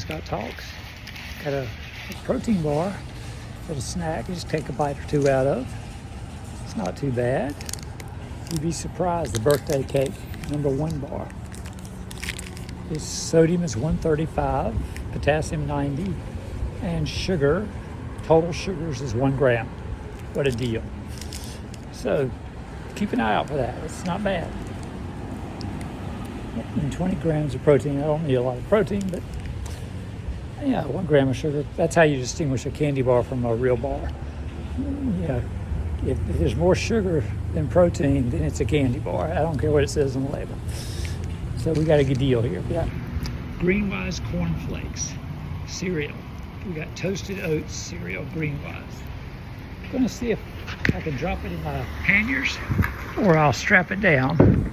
Scott Talks. Got a protein bar for the snack. Just take a bite or two out of. It's not too bad. You'd be surprised. The birthday cake, #1 bar. Its sodium is 135, potassium 90, and sugar, total sugars is 1 gram. What a deal. So keep an eye out for that. It's not bad. And 20 grams of protein. I don't need a lot of protein, but yeah, 1 gram of sugar. That's how you distinguish a candy bar from a real bar. Yeah, if there's more sugar than protein, then it's a candy bar. I don't care what it says on the label. So we got a good deal here. We got Greenwise cornflakes cereal. We got toasted oats cereal, Greenwise. I'm gonna see if I can drop it in my panniers or I'll strap it down.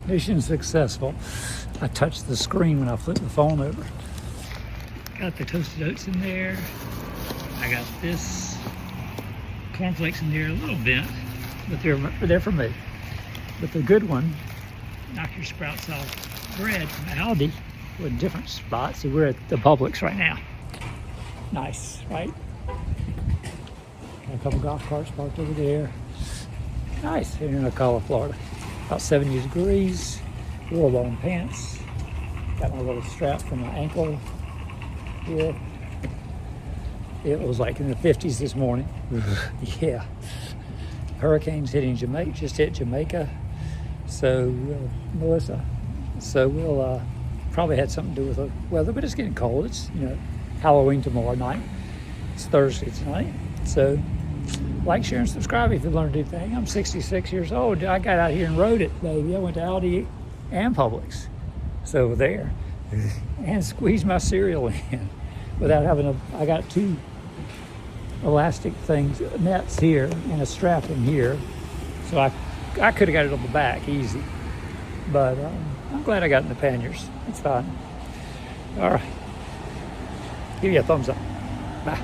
Mission successful. I touched the screen when I flipped the phone over. Got the toasted oats in there. I got this cornflakes in there, a little bent, but they're for me. But the good one, knock your sprouts off bread from Aldi. We're in different spots. See, we're at the Publix right now. Nice, right? Got a couple golf carts parked over there. Nice, here in Ocala, Florida. About 70 degrees, real long pants. Got my little strap from my ankle here. It was like in the 50s this morning. Yeah. Hurricanes hitting Jamaica, just hit Jamaica. So, Melissa, so we'll probably had something to do with the weather, but it's getting cold. It's, Halloween tomorrow night. It's Thursday tonight. So, like, share, and subscribe if you learned anything. I'm 66 years old. I got out here and rode it, baby. I went to Aldi and Publix. So there. And squeezed my cereal in without having I got 2 elastic things, nets here, and a strap in here. So I could have got it on the back easy. But I'm glad I got in the panniers. It's fine. All right. Give you a thumbs up. Bye.